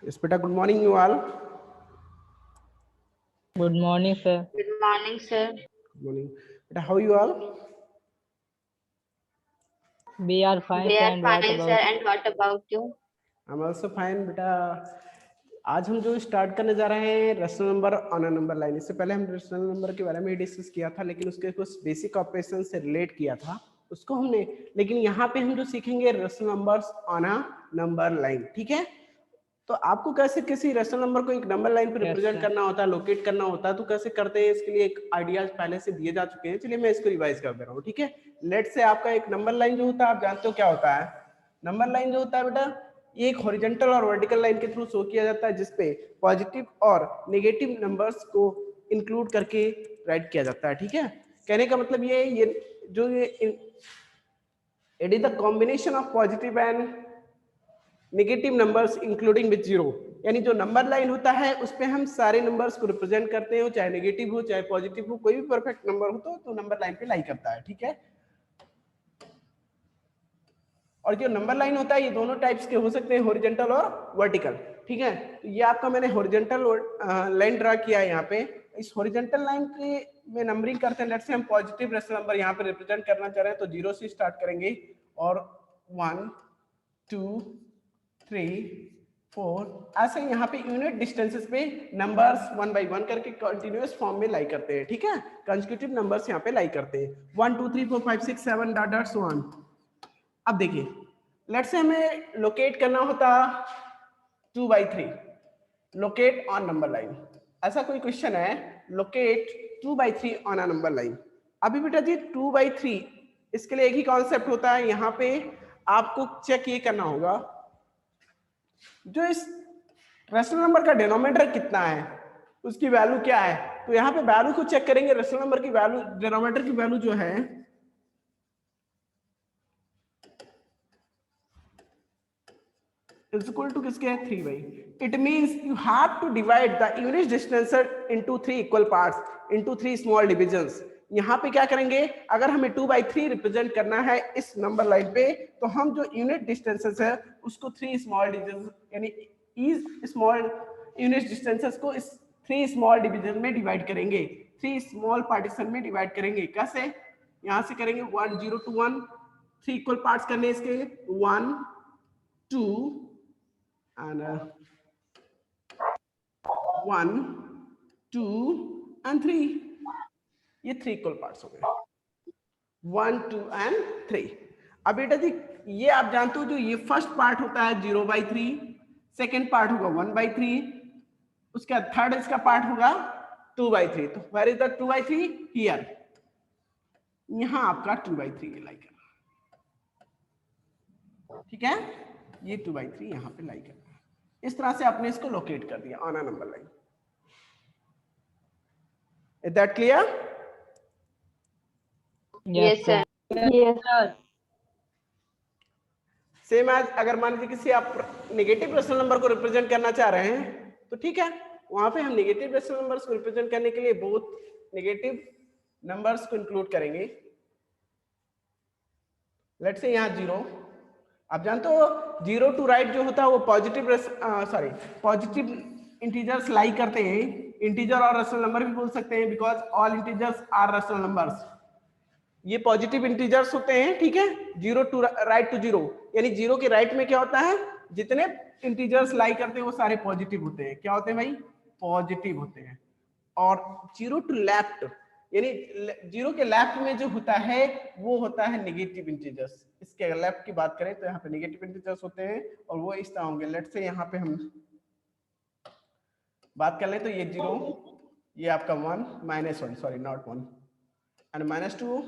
Yes, beta, good morning, you all. Good morning, sir. Good morning, sir. Good morning. Beta, how are you all? We are fine, We sir. are And what fine, sir. about? And what about you? I'm also fine, बेटा. आज हम जो start करने जा रहे हैं rational number on a number line. इससे पहले हम रेशनल नंबर के बारे में डिस्कस किया था, लेकिन उसके कुछ बेसिक ऑपरेशन से रिलेट किया था उसको हमने. लेकिन यहाँ पे हम जो सीखेंगे rational numbers on a number line. ठीक है, तो आपको कैसे किसी रेशनल नंबर को एक नंबर लाइन पे Yes, रिप्रेजेंट sir. करना होता है, लोकेट करना होता है, तो कैसे करते हैं इसके लिए एक आइडियाज पहले से दिए जा चुके हैं. चलिए मैं इसको रिवाइज कर दे रहा हूँ. ठीक है, लेट से आपका एक नंबर लाइन जो होता है, आप जानते हो क्या होता है. नंबर लाइन जो होता है बेटा, ये एक हॉरिजॉन्टल और वर्टिकल लाइन के थ्रू शो किया जाता है, जिसपे पॉजिटिव और नेगेटिव नंबर्स को इंक्लूड करके राइट किया जाता है. ठीक है, कहने का मतलब ये जो ये it is the combination of positive and negative numbers including with zero. यानी जो नंबर लाइन होता है उस पे हम सारे नंबर्स को रिप्रेजेंट करते हो, चाहे नेगेटिव हो चाहे पॉजिटिव हो, कोई भी परफेक्ट नंबर हो तो नंबर लाइन पे लाई करता है. ठीक है, और जो नंबर लाइन होता है ये दोनों टाइप्स के हो सकते हैं, हॉरिजॉन्टल और वर्टिकल. ठीक है, तो ये आपका मैंने हॉरिजॉन्टल लाइन ड्रा किया है. यहाँ पे इस हॉरिजॉन्टल लाइन के में नंबरिंग करते हैं. लेट्स से हम पॉजिटिव रेशनल नंबर यहाँ पे रिप्रेजेंट करना चाह रहे हैं, तो 0 से स्टार्ट करेंगे और 1 2 3 4 ऐसे यहाँ पे यूनिट डिस्टेंसेस पे नंबर्स 1 बाय 1 करके कंटिन्यूअस फॉर्म में लाई करते हैं. ठीक है, कंसेक्यूटिव नंबर्स यहाँ पे लाई करते हैं 1 2 3 4 5 6 7 डॉट डॉट सो ऑन. अब देखिए, लेट्स से हमें लोकेट करना होता 2 by 3, locate on number line. ऐसा कोई क्वेश्चन है, locate 2 by 3 on a number line. अभी बेटा जी 2 बाई 3, इसके लिए एक ही कॉन्सेप्ट होता है. यहाँ पे आपको चेक ये करना होगा जो इस रेशनल नंबर का डिनोमिनेटर कितना है, उसकी वैल्यू क्या है. तो यहाँ पे वैल्यू को चेक करेंगे. रेशनल नंबर की वैल्यू, डिनोमिनेटर की वैल्यू जो है is equal to किसके है 3 by. It means you have to divide the unit distance into 3 equal parts into 3 small divisions. यहाँ पे क्या करेंगे, अगर हमें 2 बाई 3 रिप्रेजेंट करना है इस नंबर लाइन पे, तो हम जो यूनिट डिस्टेंसेस है उसको 3 स्मॉल डिविजन यानी इस स्मॉल यूनिट डिस्टेंसेस को इस 3 स्मॉल डिविजन में डिवाइड करेंगे, 3 स्मॉल पार्टीशन में डिवाइड करेंगे. कैसे, यहाँ से करेंगे 1 0 to 1, 3 इक्वल पार्ट्स करने इसके 1 2 and 1 2 and 3. ये 3 इक्वल पार्ट्स हो गए, 1 2 and 3. अब बेटा जी ये आप जानते हो जो ये फर्स्ट पार्ट होता है 0 बाई 3, सेकेंड पार्ट होगा 1 बाई 3, उसका थर्ड इसका पार्ट होगा 2 बाई 3. तो where is the 2 by 3 here, यहाँ आपका 2 बाई 3 लाई करना. ठीक है, ये 2 बाई 3 यहाँ पे लाई करना. इस तरह से आपने इसको लोकेट कर दिया on a number line. Is that clear? Yes, sir. Yes, sir. Same as अगर मान लीजिए किसी आप नेगेटिव रेशनल नंबर को रिप्रेजेंट करना चाह रहे हैं, तो ठीक है, वहां पे हम नेगेटिव रेशनल नंबर्स को रिप्रेजेंट करने के लिए बहुत नेगेटिव नंबर्स को इंक्लूड करेंगे. लेट्स से यहाँ 0, आप जानते हो 0 टू राइट जो होता है वो पॉजिटिव पॉजिटिव इंटीजर्स लाई करते हैं. इंटीजर और रेशनल नंबर भी बोल सकते हैं, because all integers are rational numbers. ये पॉजिटिव इंटीजर्स होते हैं. ठीक है, 0 टू राइट टू 0, यानी 0 के राइट में क्या होता है, जितने इंटीजर्स लाई करते हैं वो सारे पॉजिटिव होते हैं. क्या होते हैं भाई, पॉजिटिव होते हैं. और 0 टू लेफ्ट, यानी 0 के लेफ्ट में जो होता है वो होता है नेगेटिव इंटीजर्स. इसके लेफ्ट की बात करें तो यहाँ पे नेगेटिव इंटीजर्स होते हैं और वो इस तरह होंगे. लेट्स से यहाँ पे हम बात कर लें तो ये 0, ये आपका 1 -1 सॉरी नॉट 1 एंड -2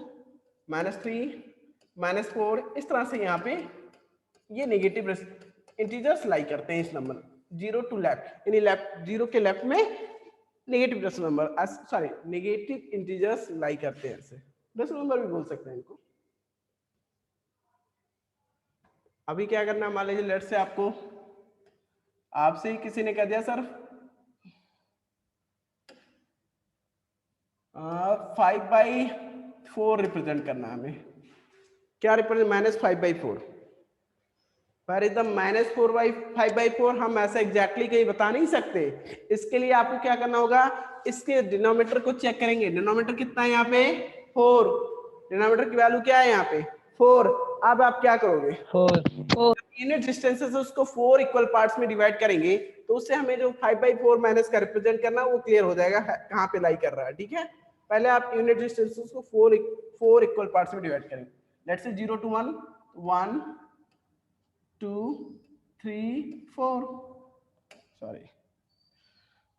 -3 -4. इस तरह से यहाँ पे ये नेगेटिव इंटीजर्स लाई करते हैं इस नंबर 0 टू लेफ्ट, यानी लेफ्ट 0 के लेफ्ट में negative rational number sorry negative integers lie करते हैं. ऐसे रेशनल नंबर भी बोल सकते हैं इनको. अभी क्या करना है, मान लीजिए लेट से आपको आपसे ही किसी ने कह दिया सर 5/4 रिप्रेजेंट करना है हमें. क्या रिप्रेजेंट, -5/4. पर एकदम -4/5/4 हम ऐसा एग्जैक्टली कहीं बता नहीं सकते। इसके लिए आपको क्या करना होगा, इसके डिनोमिनेटर को चेक करेंगे। डिनोमिनेटर कितना है यहाँ पे 4, डिनोमिनेटर की वैल्यू क्या है यहाँ पे 4। अब आप क्या करोगे, 4 यूनिट डिस्टेंसेस उसको 4 इक्वल पार्ट्स में डिवाइड करेंगे, तो उससे हमें जो 5/4 माइनस का रिप्रेजेंट करना वो क्लियर हो जाएगा कहाँ पे लाई कर रहा है। ठीक है, पहले आप यूनिट डिस्टेंसेस को 4 इक्वल पार्ट्स में डिवाइड करेंगे। लेट्स से 0 to 1, 1 2 3 4, सॉरी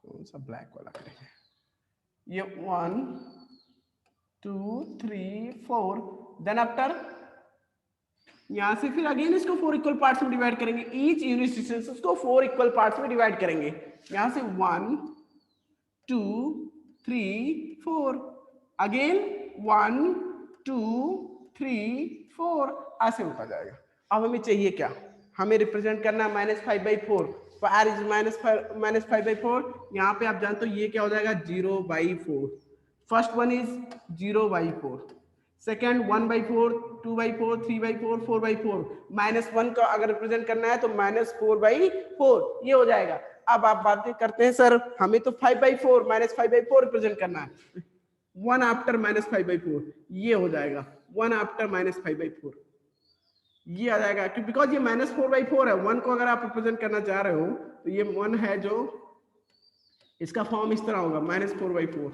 कौन सा ब्लैक वाला करेंगे, ये 1 2 3 4, देन आफ्टर यहां से फिर अगेन इसको 4 इक्वल पार्ट्स में डिवाइड करेंगे। ईच यूनिट डिस्टेंस उसको 4 इक्वल पार्ट्स में डिवाइड करेंगे। यहां से 1 2 3 4, अगेन 1 2 3 4, ऐसे होता जाएगा। अब हमें चाहिए क्या, हमें रिप्रेजेंट करना है -5/4। Fire is -5/4। यहाँ पे आप जानते हो ये क्या हो जाएगा 0/4। First one is 0/4, second 1/4, 2/4, 3/4, 4/4। -1 का अगर रिप्रेजेंट करना है तो -4/4 ये हो जाएगा। अब आप बातें करते हैं सर हमें तो 5/4 -5/4 रिप्रेजेंट करना है, 1 आफ्टर -5/4 ये हो जाएगा 1 आफ्टर -5/4 ये आ जाएगा, क्योंकि बिकॉज ये -4/4 है। 1 को अगर आप रिप्रेजेंट करना चाह रहे हो तो ये 1 है जो इसका फॉर्म इस तरह होगा -4/4,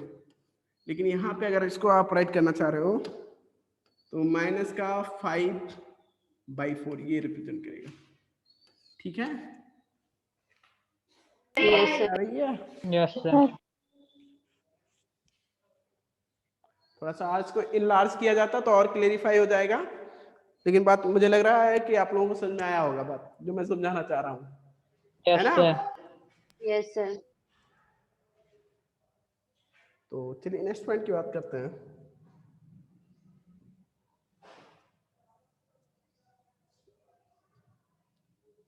लेकिन यहाँ पे अगर इसको आप राइट करना चाह रहे हो तो माइनस का 5/4 ये रिप्रेजेंट करेगा। ठीक है, Yes, sir. आ रही है? Yes sir. थोड़ा सा आज को इनलार्ज किया जाता तो और क्लेरिफाई हो जाएगा, लेकिन बात मुझे लग रहा है कि आप लोगों को समझ में आया होगा बात जो मैं समझाना चाह रहा हूँ, है यस ना? सर। Yes, sir. तो चलिए नेक्स्ट पॉइंट की बात करते हैं।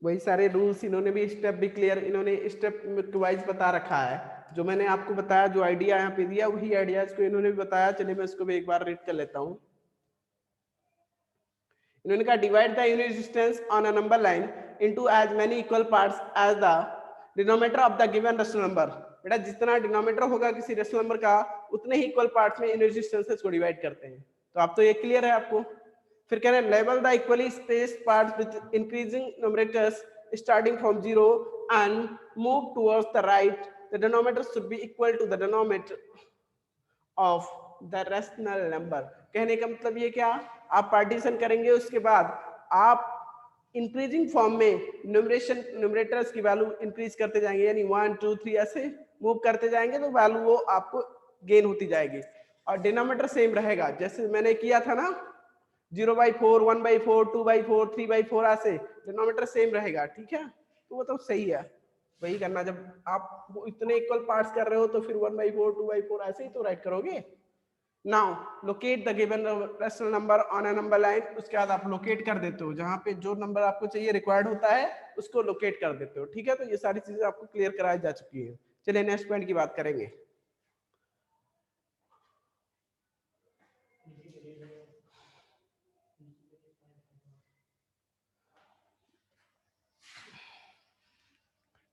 वही सारे रूल्स इन्होंने भी स्टेप भी क्लियर, इन्होंने स्टेप वाइज बता रखा है। जो मैंने आपको बताया, जो आइडिया यहाँ पे दिया वही आइडिया इसको इन्होंने भी बताया। चलिए मैं इसको भी एक बार रीड कर लेता हूँ। इन्होंने कहा divide the unit distance on a number line into as many equal parts as the denominator of the given rational number. बेटा जितना डिनोमिनेटर होगा किसी रेशनल नंबर का उतने ही इक्वल पार्ट्स में यूनिट डिस्टेंसेस को डिवाइड करते हैं। तो आप तो ये क्लियर है आपको। फिर कह रहे हैं लेवल the equally spaced parts with increasing numerators starting from 0 and move towards the right. The denominator should be equal to the denominator of the rational number. कहने का मतलब ये क्या, आप पार्टीशन करेंगे उसके बाद आप इंक्रीजिंग फॉर्म में न्यूमरेटर्स की वैल्यू इंक्रीज करते जाएंगे, यानी 1 2 3 ऐसे मूव करते जाएंगे तो वैल्यू वो आपको गेन होती जाएगी। और डिनोमिनेटर सेम रहेगा जैसे मैंने किया था ना 0/4, 1/4, 2/4, 3/4 ऐसे डिनोमिनेटर सेम रहेगा। ठीक है, तो वो तो सही है, वही करना। जब आप इतने इक्वल पार्ट्स कर रहे हो तो फिर 1/4, 2/4 ऐसे ही तो राइट करोगे। Now locate the given rational number on a number line. उसके बाद आप लोकेट कर देते हो जहां पे जो नंबर आपको चाहिए रिक्वायर्ड होता है उसको लोकेट कर देते हो। ठीक है, तो ये सारी चीजें आपको क्लियर कराई जा चुकी है। चलिए नेक्स्ट पॉइंट की बात करेंगे।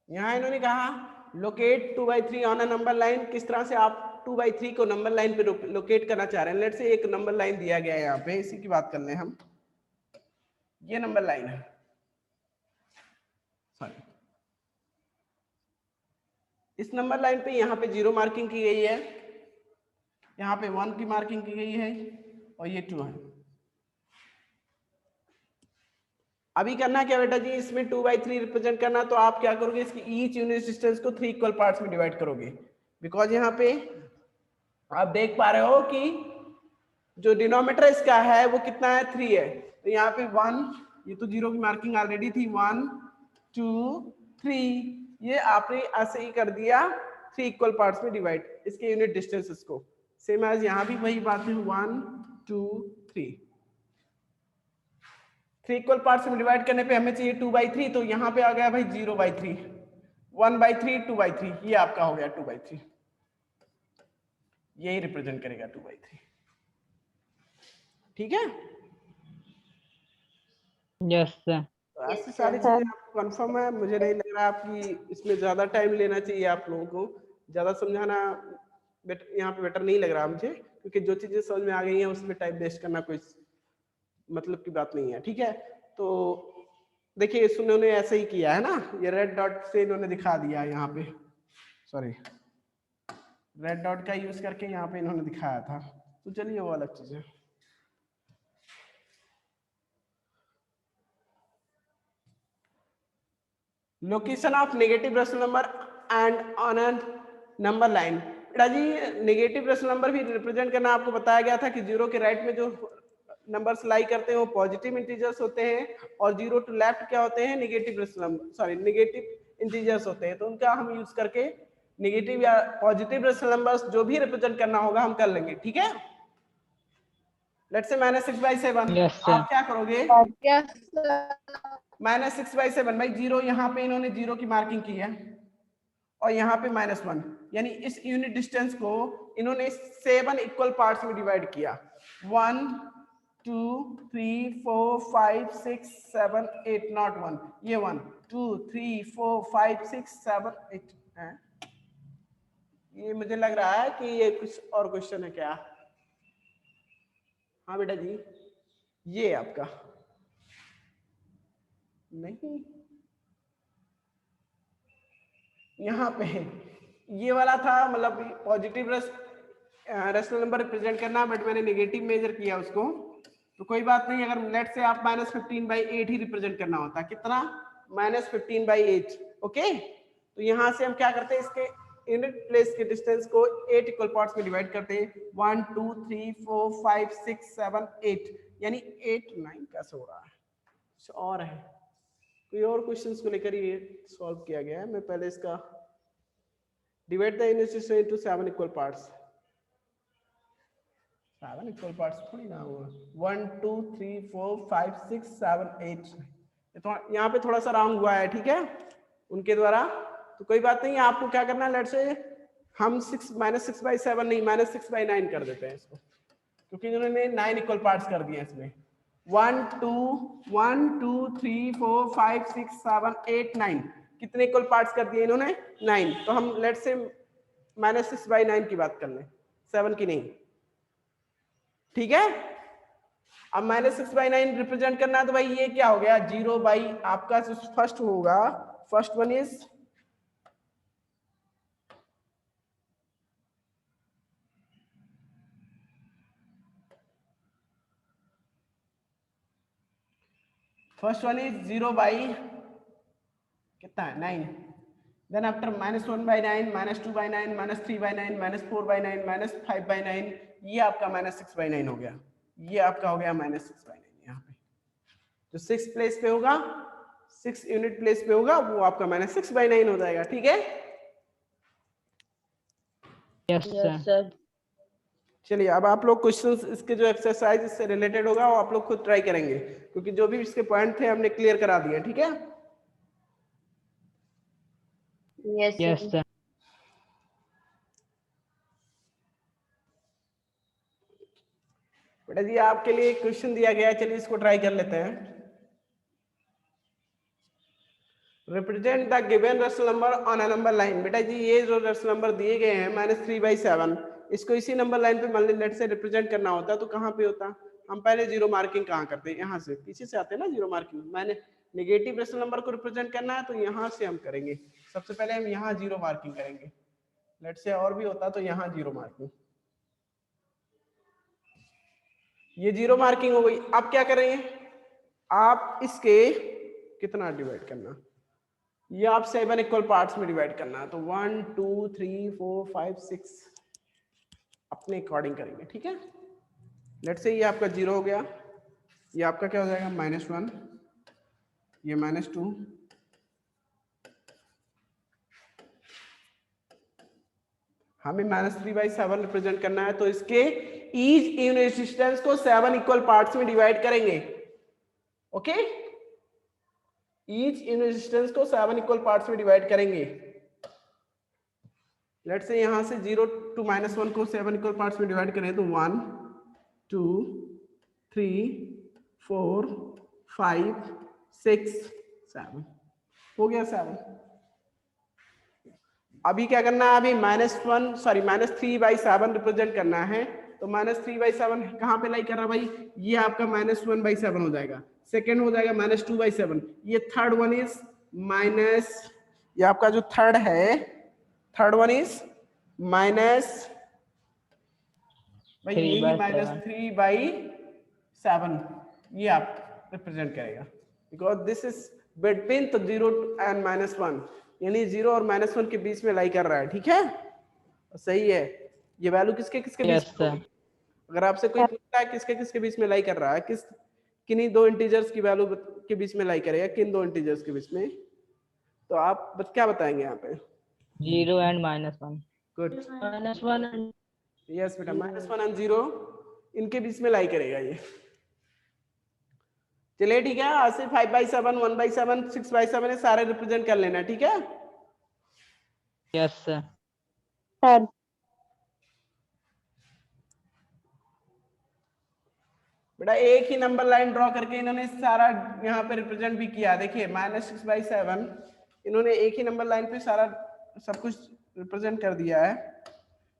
यहाँ इन्होंने कहा locate 2/3 on a number line. किस तरह से आप 2/3 को नंबर लाइन पे लोकेट करना चाह रहे हैं। लेट्स से एक नंबर लाइन दिया गया है यहाँ पे, इसी की बात कर लें हम। ये नंबर लाइन है, सॉरी इस नंबर लाइन पे यहाँ पे 0 मार्किंग की गई है, यहाँ पे 1 की मार्किंग की गई है और ये 2 है। अभी करना क्या बेटा जी, इसमें 2/3 रिप्रेजेंट करना, तो आप क्या करोगे इसकी ईच यूनिट डिस्टेंस को 3 इक्वल पार्ट्स में डिवाइड करोगे। बिकॉज यहाँ पे आप देख पा रहे हो कि जो डिनोमिनेटर इसका है वो कितना है 3 है, तो यहाँ पे 1, ये तो 0 की मार्किंग ऑलरेडी थी, 1 2 3, ये आपने ऐसे ही कर दिया 3 इक्वल पार्ट्स में डिवाइड इसके यूनिट डिस्टेंसेस को। सेम एज यहाँ भी वही बात है, 1 2 3 3 इक्वल पार्ट्स में डिवाइड करने पे हमें चाहिए 2/3, तो यहाँ पे आ गया भाई 0/3, 1/3, 2/3, ये आपका हो गया 2/3, यही रिप्रेजेंट करेगा 2/3। ठीक है, यस सर। तो ऐसी Yes, सारी sir. चीजें आपको कंफर्म है, मुझे नहीं लग रहा आपकी इसमें ज्यादा टाइम लेना चाहिए, आप लोगों को ज्यादा समझाना यहाँ पे बेटर नहीं लग रहा मुझे, क्योंकि जो चीजें समझ में आ गई हैं उसमें टाइम वेस्ट करना कोई मतलब की बात नहीं है, ठीक है। तो देखिए इन्होंने ऐसे ही किया है ना, ये रेड डॉट से इन्होंने दिखा दिया यहाँ पे, सॉरी रेड डॉट का यूज करके यहाँ पे इन्होंने दिखाया था, तो चलिए वो अलग चीज है। Location of negative rational number and on an number line. बेटा जी नेगेटिव रेशनल नंबर भी रिप्रेजेंट करना आपको बताया गया था कि जीरो के राइट में जो नंबर्स लाई करते हैं वो पॉजिटिव इंटीजर्स होते हैं, और जीरो टू लेफ्ट क्या होते हैं, negative rational number, sorry negative integers होते हैं। तो उनका हम यूज करके नेगेटिव या पॉजिटिव रेशनल नंबर्स जो भी रिप्रेजेंट करना होगा हम कर लेंगे, ठीक है। Let's say -6/7, Yes, sir. आप क्या करोगे, Yes, sir. -6/7 भाई, जीरो यहाँ पे इन्होंने जीरो की मार्किंग की है और यहाँ पे -1, यानी इस यूनिट डिस्टेंस को इन्होंने 7 इक्वल पार्ट्स में डिवाइड किया, 1 2 3 4 5 6 7 8, नॉट 1, ये 1 2 3 4 5 6 7 8 है। ये मुझे लग रहा है कि ये कुछ और क्वेश्चन है क्या। हाँ बेटा जी, ये आपका नहीं, यहाँ पे ये वाला था, मतलब पॉजिटिव रेशनल नंबर रिप्रेजेंट करना, बट मैंने नेगेटिव मेजर किया उसको, तो कोई बात नहीं। अगर लेट से आप -15/8 ही रिप्रेजेंट करना होता, कितना, -15/8, ओके। तो यहाँ से हम क्या करते हैं, इसके यूनिट प्लेस के डिस्टेंस को 8 इक्वल पार्ट्स में डिवाइड करते हैं, 1 2 3 4 5 6 7 8, यानी 8 9 कैसे हो रहा है, कुछ और है, कोई और क्वेश्चंस को लेकर ये सॉल्व किया गया है। मैं पहले इसका divide the unit system into 7 equal parts, 7 equal parts थोड़ी ना हुआ, 1 2 3 4 5 6 7 8, तो यहाँ पे थोड़ा सा रॉन्ग हुआ है, ठीक है, उनके द्वारा। तो कोई बात नहीं, आपको क्या करना है, लेट से हम -6/7 नहीं, -6/9 कर देते हैं इसको, क्योंकि इन्होंने 9 इक्वल पार्ट्स कर दिए इसमें, 1 2 3 4 5 6 7 8 9, कितने इक्वल पार्ट्स कर दिए इन्होंने, 9। तो हम लेट से -6/9 की बात कर लें, 7 की नहीं, ठीक है। अब -6/9 रिप्रेजेंट करना है, तो भाई ये क्या हो गया, 0 बाई आपका जो फर्स्ट होगा, first one is first one is 0 by कितना है, 9, देन आफ्टर -1/9, -2/9, -3/9, -4/9, -5/9, ये आपका -6/9 हो गया, ये आपका हो गया -6/9। यहाँ पे जो 6 प्लेस पे होगा, 6 यूनिट प्लेस पे होगा, वो आपका -6/9 हो जाएगा, ठीक है। Yes, Yes, sir. sir. चलिए अब आप लोग क्वेश्चंस इसके जो एक्सरसाइज इससे रिलेटेड होगा वो आप लोग खुद ट्राई करेंगे, क्योंकि जो भी इसके पॉइंट थे हमने क्लियर करा दिए, ठीक है। Yes, Yes, sir. sir. बेटा जी आपके लिए एक क्वेश्चन दिया गया है, चलिए इसको ट्राई कर लेते हैं। Represent the given rational number on a number line. बेटा जी ये जो रेशनल नंबर दिए गए हैं -3/7, इसको इसी नंबर लाइन पे मान लीजिए लेट से रिप्रेजेंट करना होता तो कहाँ पे होता, हम पहले जीरो मार्किंग कहाँ करते हैं, यहाँ से पीछे से आते हैं ना जीरो मार्किंग। मैंने नेगेटिव रेशनल नंबर को रिप्रेजेंट करना है तो यहाँ से हम करेंगे, सबसे पहले हम यहाँ जीरो मार्किंग करेंगे, लेट से और भी होता तो यहाँ जीरो मार्किंग, ये जीरो मार्किंग हो गई। अब क्या करेंगे, आप इसके कितना डिवाइड करना, ये आप 7 इक्वल पार्ट्स में डिवाइड करना है, तो 1 2 3 4 5 6 अपने अकॉर्डिंग करेंगे, ठीक है। लेट से ये आपका 0 हो गया, ये आपका क्या हो जाएगा -1, ये -2, हमें -3/7 रिप्रेजेंट करना है, तो इसके ईच यूनिट डिस्टेंस को 7 इक्वल पार्ट्स में डिवाइड करेंगे, ओके। ईच यूनिट डिस्टेंस को 7 इक्वल पार्ट्स में डिवाइड करेंगे। लेट से यहां से 0 to -1 को 7 इक्वल पार्ट्स में डिवाइड करें तो 1 2 3 4 5 6 7 हो गया 7। अभी क्या करना है, अभी -3/7 रिप्रेजेंट करना है। तो -3/7 कहाँ पे लाई कर रहा भाई, ये आपका -1/7 हो जाएगा। सेकेंड हो जाएगा -2/7। ये थर्ड वन इज माइनस, ये आपका जो थर्ड है, थर्ड वन इज माइनस भाई यही 3/7 ये आप रिप्रेजेंट करेगा, बिकॉज दिस इज बिटवीन तो 0 एंड -1, यानी 0 और -1 के बीच में लाई कर रहा है। ठीक है, सही है। ये वैल्यू किसके किसके बीच में होगी? अगर आपसे कोई पूछता है किसके किसके बीच में लाई कर रहा है, किन्हीं दो इंटीजर्स की वैल्यू के बीच में लाई करेगा, किन दो इंटीजर्स के बीच में, तो आप क्या बताएंगे यहाँ पे? 0 and -1। गुड, -1 and यस बेटा, -1 और 0 इनके बीच में लाई करेगा ये। चलिए ठीक है, आज से 5/7, 1/7, 6/7 सारे रिप्रेजेंट कर लेना। ठीक है, यस सर। सर बेटा एक ही नंबर लाइन ड्रॉ करके इन्होंने सारा यहाँ पे रिप्रेजेंट भी किया। देखिए -6/7 इन्होंने एक ही नंबर लाइन पे सारा सब कुछ रिप्रेजेंट कर दिया है।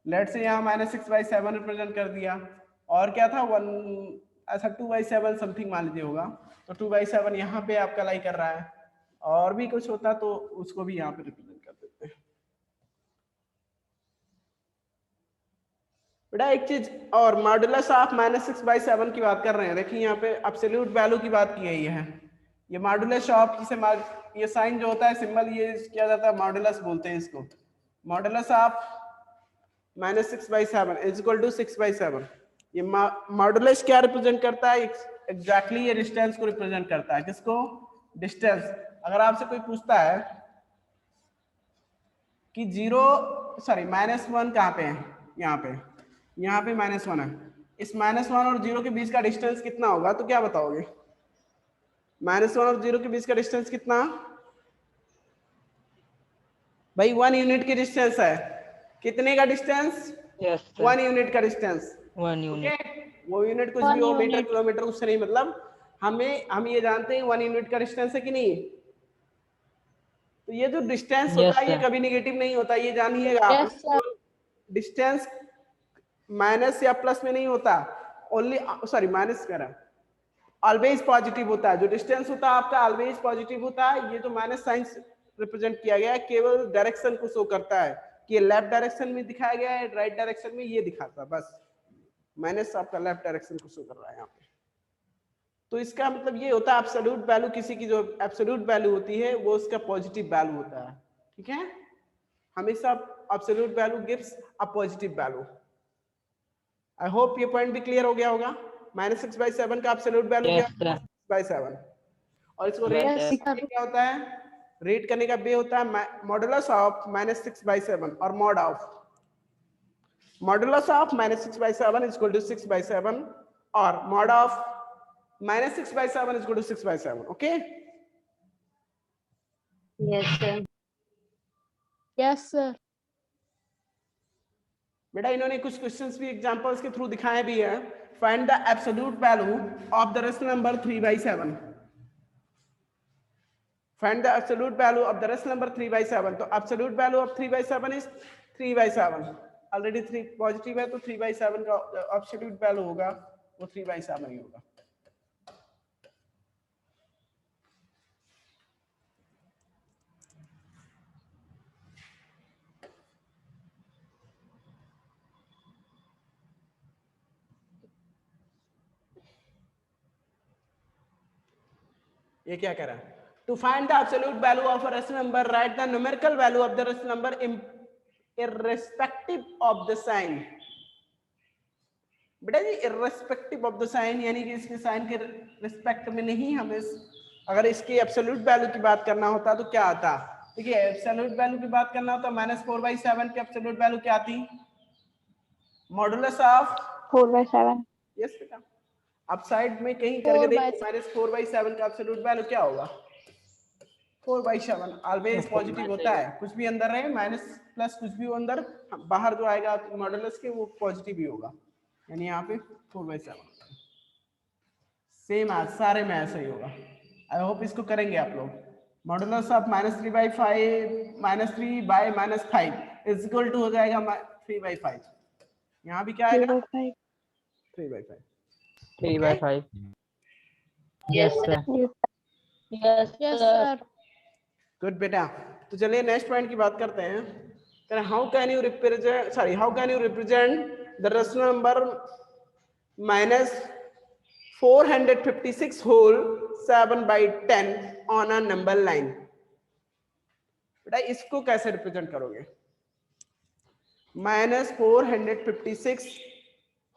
लेट से यहाँ -6/7 रिप्रेजेंट कर दिया, और क्या था 1 ऐसा 2/7 समथिंग मान लीजिए होगा, तो 2/7 यहाँ पे आपका लाई कर रहा है, और भी कुछ होता तो उसको भी यहाँ पे रिप्रेजेंट कर देते हैं। बेटा एक चीज और, मॉडुलस ऑफ -6/7 की बात कर रहे हैं। देखिए यहाँ पे एब्सोल्यूट वैल्यू की बात की गई है। ये मॉडुलस ऑफ, जिसे ये साइन जो होता है सिंबल, ये क्या जाता है, मॉडुलस बोलते हैं इसको। Modulus of -6/7 is equal to 6/7। ये मॉडुलस क्या रिप्रेजेंट करता है? एग्जैक्टली ये डिस्टेंस को रिप्रेजेंट करता है। किसको? डिस्टेंस। अगर आपसे कोई पूछता है कि -1 कहाँ पे है, यहाँ पे -1 है, इस -1 और 0 के बीच का डिस्टेंस कितना होगा, तो क्या बताओगे? -1 और 0 के बीच का डिस्टेंस कितना भाई? 1 यूनिट की डिस्टेंस है। कितने का डिस्टेंस? Yes sir. 1 यूनिट का डिस्टेंस। 1 यूनिट। वो यूनिट कुछ भी हो, मीटर किलोमीटर, उससे नहीं मतलब। हम ये जानते हैं 1 यूनिट का डिस्टेंस है कि नहीं। तो ये जो डिस्टेंस होता है ये कभी नेगेटिव नहीं होता, ये जानिएगा आप। डिस्टेंस माइनस या प्लस में नहीं होता, ओनली माइनस कह रहा, ऑलवेज पॉजिटिव होता है। जो डिस्टेंस होता है आपका ऑलवेज पॉजिटिव होता है। ये जो माइनस साइन रिप्रेजेंट किया गया है केवल डायरेक्शन को शो करता है कि ये लेफ्ट डायरेक्शन में दिखाया गया है, राइट डायरेक्शन में ये दिखाता है, बस। माइनस आपका लेफ्ट डायरेक्शन को शो कर रहा है यहाँ पे। तो इसका मतलब ये होता है एब्सोल्यूट वैल्यू, किसी की जो एब्सोल्यूट वैल्यू होती है वो उसका पॉजिटिव वैल्यू होता है। ठीक है, हमेशा absolute value gives a positive value. I hope ये पॉइंट भी क्लियर हो गया होगा। -6/7 का एब्सोल्यूट वैल्यू क्या है? 6/7। और इसको रेट क्या होता है? रेट करने का वे होता है मॉडुलस ऑफ -6/7 और mod of. Modulus of -6/7 is equal to 6/7 और mod of -6/7 is equal to 6/7. Okay? yes sir. Yes sir. बेटा इन्होंने कुछ क्वेश्चंस भी एग्जांपल्स के थ्रू दिखाए भी हैं। Find the absolute value of the rational number 3/7। Find the absolute value of the rational number 3/7। तो absolute value of 3/7 is 3/7। Already 3 positive है, तो 3/7 का एब्सोल्यूट वैल्यू होगा वो 3/7 ही होगा। ये क्या कह रहा है? To find the absolute value of a rational number, right the numerical value of the rational number irrespective of the sign. बेटा जी इररेस्पेक्टिव ऑफ द साइन यानी कि इसके साइन के रिस्पेक्ट में नहीं। हमें अगर इसकी एब्सोल्यूट वैल्यू की बात करना होता तो क्या आता? देखिए एब्सोल्यूट वैल्यू की बात करना होता -4/7 की एब्सोल्यूट वैल्यू क्या आती? Modulus of 4/7. यस बेटा, अब साइड में कहीं करके देखिए -4/7 का एब्सोल्यूट वैल्यू क्या होगा? 4/7। ऑलवेज पॉजिटिव होता है, कुछ भी अंदर रहे, माइनस प्लस कुछ भी हो अंदर, बाहर जो आएगा मॉडुलस के वो पॉजिटिव ही होगा, यानी यहाँ पे 4/7 सेम आज सारे में ऐसा ही होगा। आई होप इसको करेंगे आप लोग। Modulus of -3/5 -3/-5 is equal to हो जाएगा 3/5। यहाँ भी क्या आएगा 3/5. 3/5। 3/5. Yes, sir. Yes. Yes, Yes, sir. sir. Good बेटा। तो चलिए नेक्स्ट पॉइंट की बात करते हैं। How can you represent the rational number -456 whole 7/10 on a number line. बेटा इसको कैसे रिप्रेजेंट करोगे? -456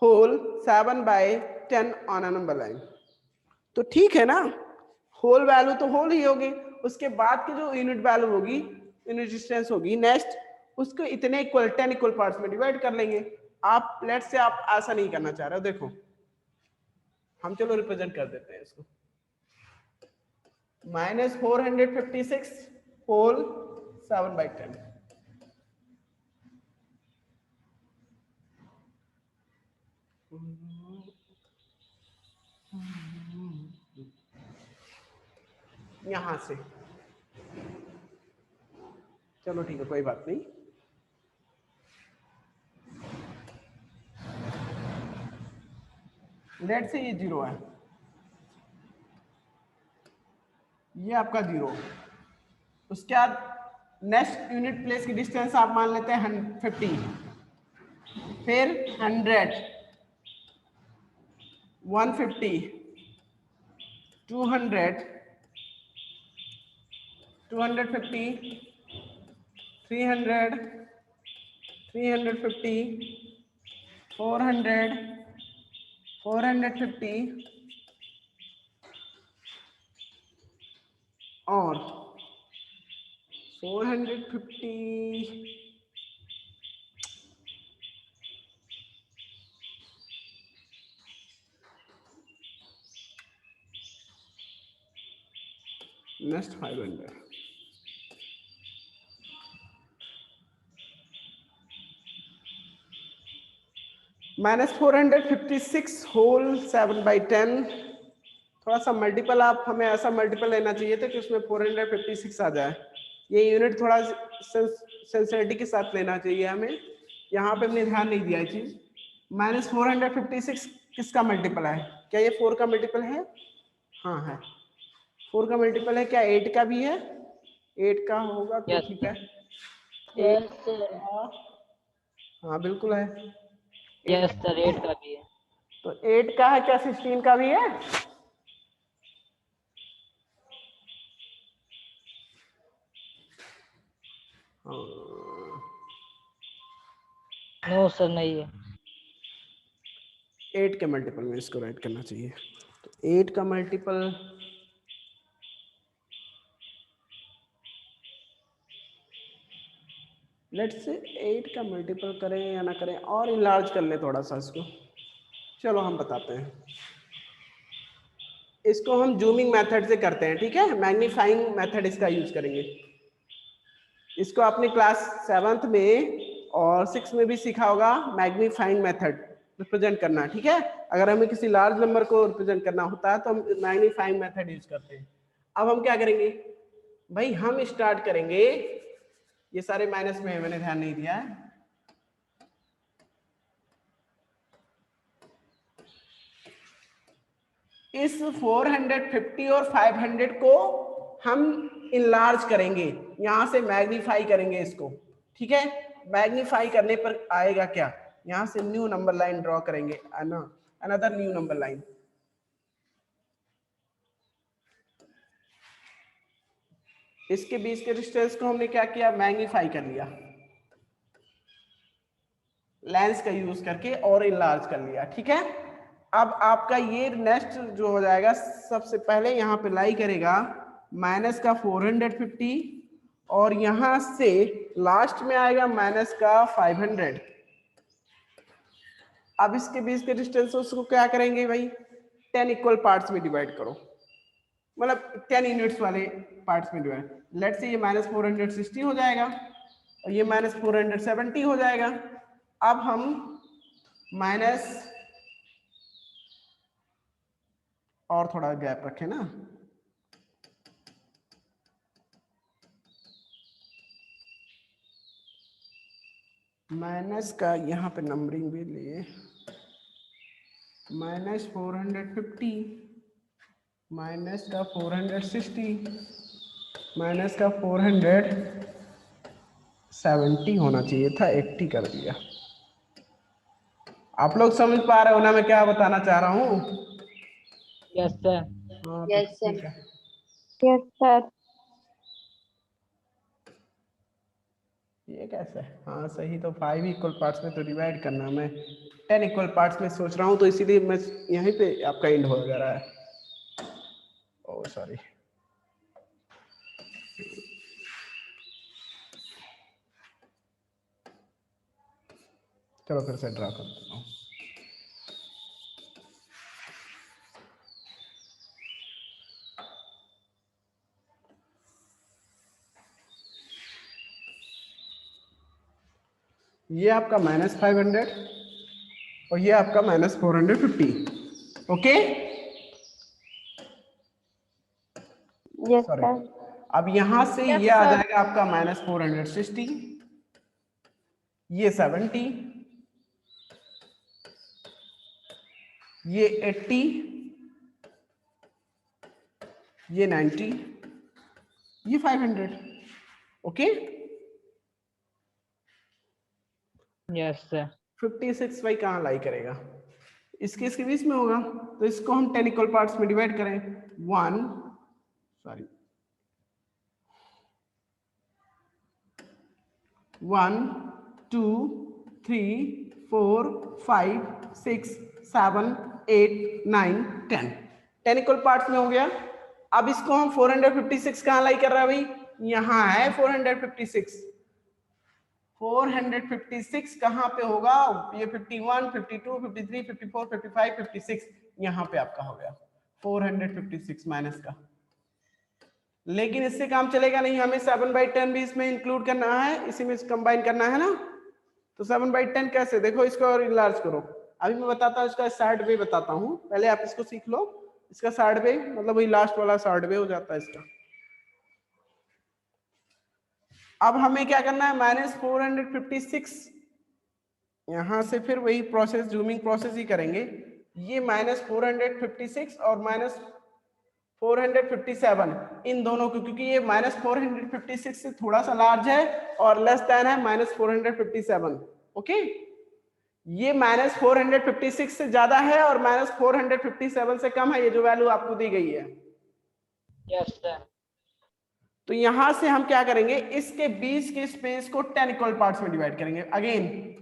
whole 7/10 on a number line. तो ठीक है ना, होल वैल्यू तो होल ही होगी, उसके बाद की जो यूनिट वैल्यू होगी, यूनिट डिस्टेंस होगी नेक्स्ट, उसको इतने इक्वल 10 इक्वल पार्ट्स में डिवाइड कर लेंगे। आप लेट से आप ऐसा नहीं करना चाह रहे हो, देखो हम चलो रिप्रेजेंट कर देते हैं इसको। -456 होल 7/10। यहां से चलो ठीक है, कोई बात नहीं। लेट से ये 0 है, ये आपका 0। उसके बाद नेक्स्ट यूनिट प्लेस की डिस्टेंस आप मान लेते हैं 50, फिर 100, 150, 200, 250, 300, 350, 400, 450 और 450 नेक्स्ट 500। -456 होल 7/10। थोड़ा सा मल्टीपल आप हमें ऐसा मल्टीपल लेना चाहिए था कि उसमें 456 आ जाए। ये यूनिट थोड़ा सेंसिटिविटी के साथ लेना चाहिए हमें, यहाँ पे हमने ध्यान नहीं दिया ये चीज। -456 किसका मल्टीपल है? क्या ये 4 का मल्टीपल है? हाँ है, 4 का मल्टीपल है। क्या 8 का भी है? 8 का होगा तो Yes, ठीक है। Yes, sir. हाँ बिल्कुल है। Yes, sir. 8 का भी है। तो 8 का है, क्या 16 का भी है? No, sir, नहीं है। 8 के मल्टीपल में इसको राइट करना चाहिए। तो 8 का मल्टीपल लेट्स से 8 का मल्टीपल करें या ना करें, और इनलार्ज कर ले थोड़ा सा इसको। चलो हम बताते हैं, इसको हम जूमिंग मेथड से करते हैं, ठीक है? मैग्नीफाइंग मेथड इसका यूज करेंगे। इसको आपने क्लास 7th में और 6 में भी सीखा होगा, मैग्नीफाइंग मेथड रिप्रेजेंट करना, ठीक है? अगर हमें किसी लार्ज नंबर को रिप्रेजेंट करना होता है तो हम मैग्नीफाइंग मेथड यूज करते हैं। अब हम क्या करेंगे भाई, हम स्टार्ट करेंगे, ये सारे माइनस में है, मैंने ध्यान नहीं दिया है। इस 450 और 500 को हम इनलार्ज करेंगे, यहां से मैग्नीफाई करेंगे इसको, ठीक है? मैग्नीफाई करने पर आएगा क्या, यहां से न्यू नंबर लाइन ड्रॉ करेंगे, अनदर न्यू नंबर लाइन। इसके बीच के डिस्टेंस को हमने क्या किया, मैग्नीफाई कर लिया, लेंस का यूज करके और इनलार्ज कर लिया, ठीक है? अब आपका ये नेक्स्ट जो हो जाएगा, सबसे पहले यहाँ पे लाई करेगा माइनस का 450 और यहां से लास्ट में आएगा माइनस का 500। अब इसके बीच के डिस्टेंस उसको क्या करेंगे भाई, 10 इक्वल पार्ट्स में डिवाइड करो, मतलब 10 यूनिट्स वाले पार्ट्स में डिवाइड। लेट्स से ये -460 हो जाएगा और ये -470 हो जाएगा। अब हम माइनस और थोड़ा गैप रखें ना, माइनस का यहाँ पे नंबरिंग भी लिए, -450, माइनस का 460, माइनस का 470 होना चाहिए था, 80 कर दिया। आप लोग समझ पा रहे हो ना मैं क्या बताना चाह रहा हूँ? Yes sir. हाँ, Yes, तो sir. ठीक है। Yes, sir. ये कैसे? हाँ सही, तो 5 इक्वल पार्ट्स में तो डिवाइड करना, मैं 10 इक्वल पार्ट्स में सोच रहा हूँ, तो इसीलिए मैं यहीं पे आपका एंड हो जा रहा है। Oh sorry. चलो फिर से ड्रा कर देता हूँ। ये आपका -500 और ये आपका -450। Okay, Yes, sorry. sir. अब यहां से Yes, ये आ sir. जाएगा आपका -460, ये 70, ये 80, ये 90, ये 500। Okay, yes sir. 56 भाई कहाँ लाई करेगा? इसके बीच में होगा, तो इसको हम 10 इक्वल पार्ट्स में डिवाइड करें। 1 2 3 4 5 6 7 8 9 10 10 इक्वल पार्ट्स में हो गया। अब इसको हम 456 कहाँ लाई कर रहा है भाई? यहाँ है 456। 456 कहाँ पे होगा? ये 51 52 53 54 55 56 यहाँ पे आपका हो गया 456 माइनस का। लेकिन इससे काम चलेगा नहीं, हमें 7/10 भी इसमें इंक्लूड करना है, इसी में कंबाइन करना है ना। तो 7/10 कैसे? देखो इसको और इनलार्ज करो। अभी मैं बताता हूँ, इसका साइड वे बताता हूँ, पहले आप इसको सीख लो। इसका साइड वे मतलब वही लास्ट वाला साइड वे हो जाता है इसका। अब हमें क्या करना है? -456, यहां से फिर वही प्रोसेस, जूमिंग प्रोसेस ही करेंगे। ये -456 और -457 इन दोनों को, क्योंकि ये -456 से थोड़ा सा लार्ज है और लेस देन है -457। ओके, ये -456 से ज्यादा है और -457 से कम है, ये जो वैल्यू आपको दी गई है। Yes sir. तो यहां से हम क्या करेंगे? इसके बीच के स्पेस को 10 इक्वल पार्ट्स में डिवाइड करेंगे। अगेन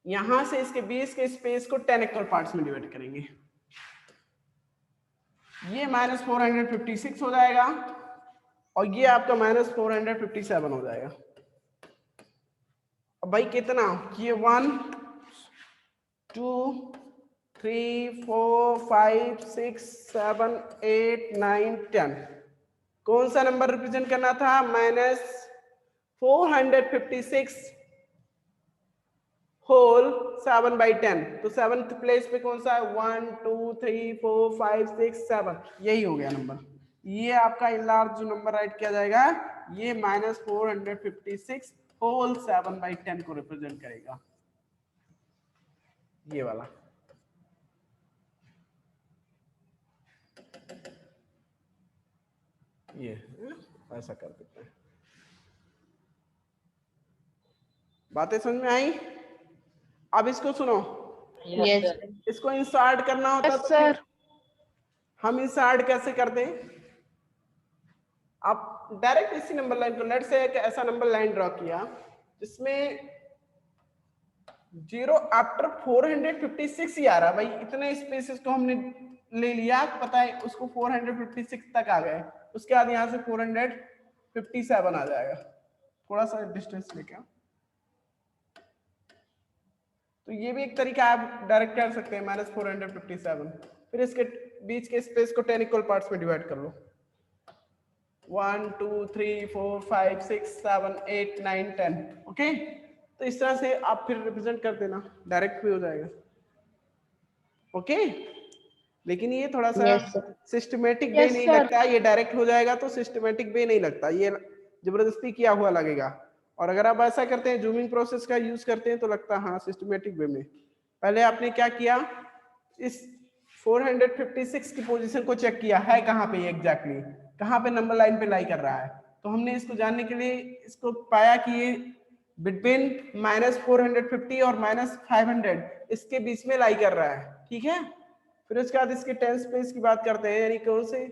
यहां से इसके बीच के स्पेस को 10 इक्वल पार्ट्स में डिवाइड करेंगे। ये -456 हो जाएगा और ये आपका -457 हो जाएगा। अब भाई कितना? ये 1 2 3 4 5 6 7 8 9 10 कौन सा नंबर रिप्रेजेंट करना था? -456 होल 7/10। तो 7th प्लेस पे कौन सा है? 1 2 3 4 5 6 7, यही हो गया नंबर। ये आपका इनलार्ज जो नंबर राइट किया जाएगा, ये -456 होल 7/10 को रिप्रेजेंट करेगा, ये वाला। ये ऐसा कर देते हैं। बातें समझ में आई? अब इसको सुनो, यस सर। इसको इंसर्ट करना होता Yes, तो sir. फिर हम इंसर्ट कैसे करते हैं? आप डायरेक्ट इसी नंबर लाइन को, लेट से एक ऐसा नंबर लाइन ड्रॉ किया जिसमें 0 आफ्टर 456 ही आ रहा। भाई इतने स्पेसेस को हमने ले लिया, पता है उसको 456 तक आ गए, उसके बाद यहाँ से 457 आ जाएगा, थोड़ा सा डिस्टेंस लेके। तो ये भी एक तरीका आप डायरेक्ट कर सकते हैं, -457। फिर इसके बीच के स्पेस को 10 इक्वल पार्ट्स में डिवाइड कर लो। 1 2 3 4 5 6 7 8 9 10। ओके, तो इस तरह से आप फिर रिप्रेजेंट कर देना, डायरेक्ट भी हो जाएगा। ओके, लेकिन ये थोड़ा सा सिस्टमेटिक वे Yes, नहीं sir. लगता, ये डायरेक्ट हो जाएगा तो सिस्टमेटिक वे नहीं लगता, ये जबरदस्ती किया हुआ लगेगा। और अगर आप ऐसा करते हैं, जूमिंग प्रोसेस का यूज करते हैं, तो लगता है हाँ सिस्टमेटिक वे में। पहले आपने क्या किया, इस 456 की पोजीशन को चेक किया है कहाँ पे एग्जैक्टली, कहाँ पे नंबर लाइन पे लाई कर रहा है। तो हमने इसको जानने के लिए इसको पाया कि ये बिटवीन -450 और -500 इसके बीच में लाई कर रहा है, ठीक है। फिर उसके बाद इसके टेंस प्लेस की बात करते हैं, यानी कौन से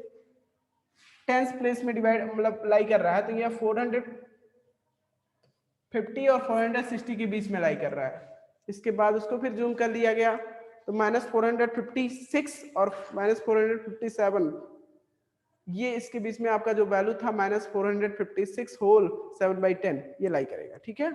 टेंस प्लेस में डिवाइड मतलब लाई कर रहा है। तो ये 450 और 460 के बीच में लाई कर रहा है। इसके बाद उसको फिर जूम कर लिया गया, तो -456 और -457 ये इसके बीच में आपका जो वैल्यू था -456 होल 7/10 ये लाई करेगा, ठीक है।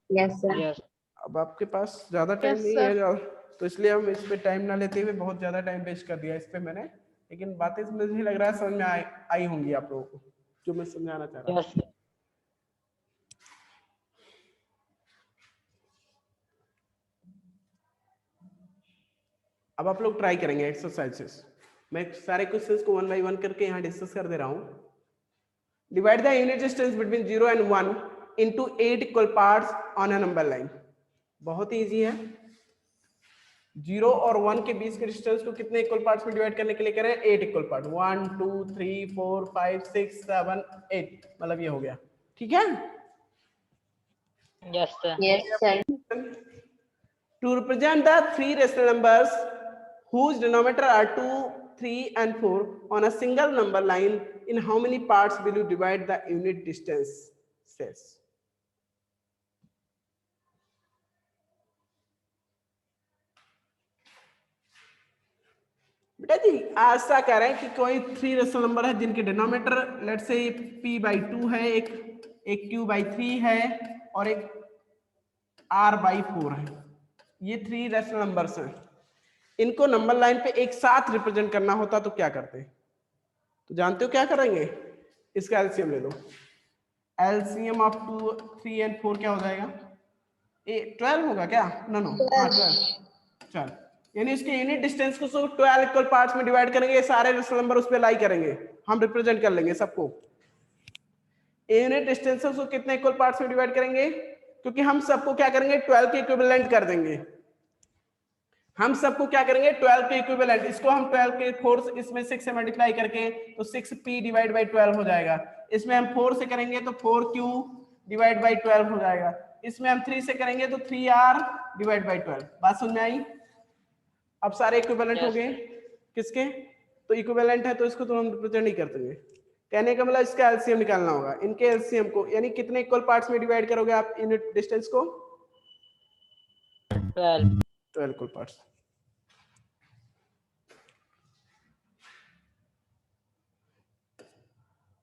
Yes, sir. Yes. अब आपके पास ज्यादा टाइम Yes, नहीं sir. है, तो इसलिए हम इस पे टाइम ना लेते हुए बहुत ज्यादा टाइम वेस्ट कर दिया इस पे मैंने, लेकिन बातें मुझे लग रहा है समझ में आई होंगी आप लोगों को जो मैं समझाना चाह रहा हूँ। Yes. Sir. अब आप लोग ट्राई करेंगे एक्सरसाइजेस। मैं सारे क्वेश्चंस को 1 बाय 1 करके यहाँ डिस्कस कर दे रहा हूँ। Divide the unit distance between 0 and 1 into 8 equal parts on a number line। बहुत इजी है। 0 और 1 के बीच के डिस्टेंस को कितने इक्वल पार्ट्स में डिवाइड करने के लिए करें, 8 इक्वल पार्ट, 1 2 3 4 5 6 7 8, मतलब ये हो गया, ठीक है। Yes, sir. Yes, sir. To represent the three rational numbers whose denominator are 2, 3 and 4 on a single number line, in how many parts will you divide the unit distance? Says. बेटा जी ऐसा कह रहे हैं कि कोई 3 रेशनल नंबर है जिनके denominator let's say p/2 है, एक q/3 है और एक r/4 है। ये 3 रेशनल नंबर्स हैं। इनको नंबर लाइन पे एक साथ रिप्रेजेंट करना होता तो क्या करते, तो जानते हो क्या करेंगे, इसका एलसीएम ले लो। एलसीएम ऑफ 2 3 and 4 क्या हो जाएगा, 12 होगा क्या, नो नो हाँ 12, चल यानी इसके यूनिट डिस्टेंस को 12 इक्वल पार्ट्स में डिवाइड करेंगे, सारे रेशनल नंबर उस पे लाई करेंगे, हम रिप्रेजेंट कर लेंगे सबको। यूनिट डिस्टेंस को कितने इक्वल पार्ट्स में डिवाइड करेंगे, क्योंकि हम सबको क्या करेंगे 12 के इक्विवेलेंट कर देंगे। हम सबको क्या करेंगे 12 के इक्विवेलेंट, इसको हम 12 के 4 इसमें 6 से मल्टीप्लाई करके तो 6p डिवाइड बाई 12 हो जाएगा। इसमें हम 4 से करेंगे तो 4q डिवाइड बाई 12 हो जाएगा। इसमें हम 3 से करेंगे तो 3r डिवाइड बाई 12। बात समझ में आई। अब सारे इक्विवेलेंट हो गए किसके, तो इक्विवेलेंट है तो इसको तो हम रिप्रेजेंट नहीं कर देंगे। कहने का मतलब इसका एलसीएम निकालना होगा। इनके एलसीएम को यानी कितने इक्वल पार्ट्स में डिवाइड करोगे आप यूनिट डिस्टेंस को, 12 equal parts.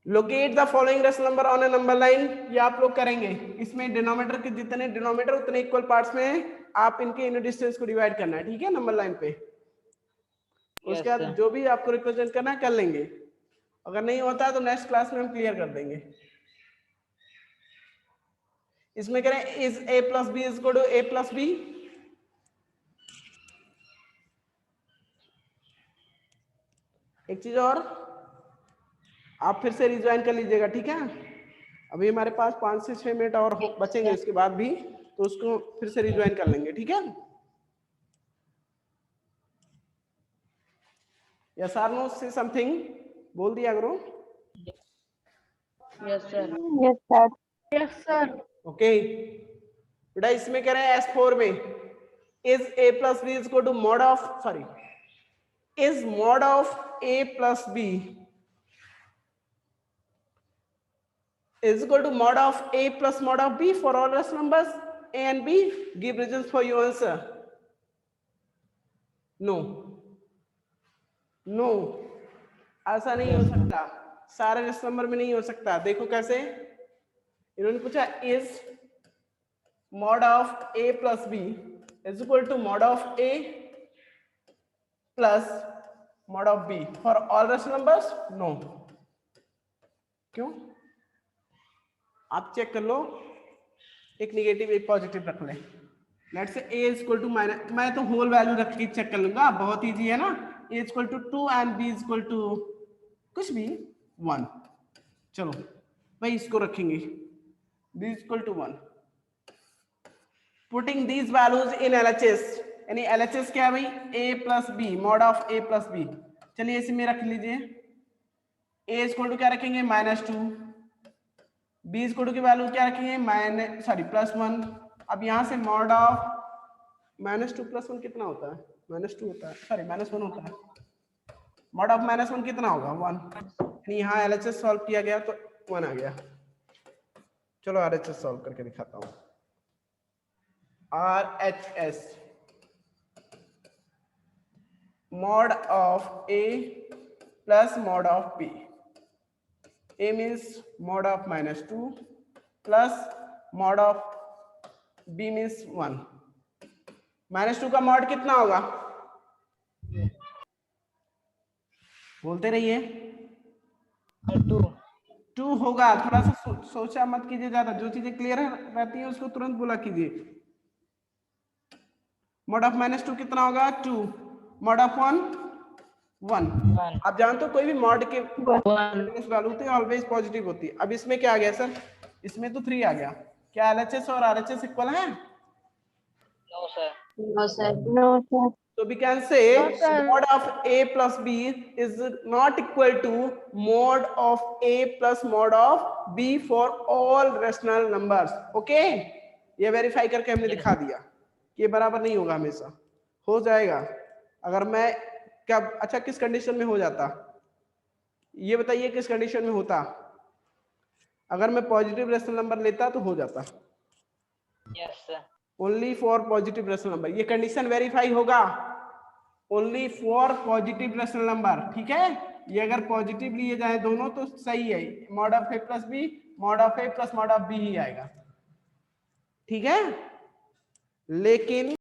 Locate the following rational number on A number line, ये आप लोग करेंगे। इसमें डिनोमिनेटर के जितने डिनोमिनेटर उतने इक्वल पार्ट्स में आप इनके यूनिट डिस्टेंस को डिवाइड करना है, ठीक है, नंबर लाइन पे। उसके बाद जो भी आपको रिप्रेजेंट करना है कर लेंगे। अगर नहीं होता है तो नेक्स्ट क्लास में हम क्लियर कर देंगे। इसमें करें is a plus B is equal to a plus B. एक चीज और आप फिर से रिज्वाइन कर लीजिएगा, ठीक है। अभी हमारे पास 5 से 6 मिनट और बचेंगे इसके बाद भी, तो उसको फिर से रिज्वाइन कर लेंगे, ठीक है। Yes or no say something बोल दिया करो। Yes, sir. Yes, sir. Yes, sir. Okay बेटा इसमें कह रहे हैं S4 में is a plus B is equal to mod of sorry is mod of a plus B is equal to mod of a plus mod of b for all rest numbers a and b. Give reasons for your answer. No, no, ऐसा नहीं हो सकता, सारे rest number में नहीं हो सकता। देखो कैसे, इन्होंने पूछा is mod of a plus b is equal to mod of a plus mod of b for all rest numbers. No, क्यों, आप चेक कर लो, एक निगेटिव एक पॉजिटिव रख लें। Let's say a is equal to minus, मैं तो whole value रख के चेक कर लूंगा, बहुत इजी है ना। a is equal to 2 and b is equal to कुछ भी 1। चलो भाई इसको रखेंगे, b is equal to 1. Putting these values in LHS, यानी LHS क्या है भाई, a plus b, mod of a plus b. चलिए इसी में रख लीजिए, a is equal to क्या रखेंगे -2, b is equal to की वैल्यू क्या रखेंगे +1. अब यहाँ से mod of -2 + 1 कितना होता है, -2 होता है, -1 होता है. mod of -1 कितना होगा 1. यहाँ LHS सॉल्व किया गया तो 1 आ गया. चलो RHS सॉल्व करके दिखाता हूँ. RHS mod of A plus mod of B. A means mod of -2 plus mod of B means 1. -2 का mod कितना होगा, बोलते रहिए. 2 होगा. थोड़ा सा सोचा मत कीजिए ज्यादा, जो चीजें क्लियर रहती हैं उसको तुरंत बोला कीजिए. mod of -2 कितना होगा 2, mod of 1 1. आप जानते हो कोई भी mod के वैल्यू होती है ऑलवेज पॉजिटिव होती है. अब इसमें क्या आ गया सर, इसमें तो 3 आ गया. क्या LHS और RHS इक्वल हैं? No, sir. No, sir. No, sir. So we can say No, sir. mod of A plus B is not equal to mod of A plus mod of B for all rational numbers. Okay? ये verify करके हमने दिखा दिया कि ये बराबर नहीं होगा, हमेशा हो जाएगा. अगर मैं कब, अच्छा किस कंडीशन में हो जाता, ये बताइए किस कंडीशन में होता. अगर मैं पॉजिटिव रेशनल नंबर लेता तो हो जाता. Yes, sir. Only for positive rational number. ये कंडीशन वेरीफाई होगा only for positive rational number. ठीक है, ये अगर पॉजिटिव लिए जाए दोनों तो सही है, mod of A plus B, mod of A plus mod of B ही आएगा. ठीक है, लेकिन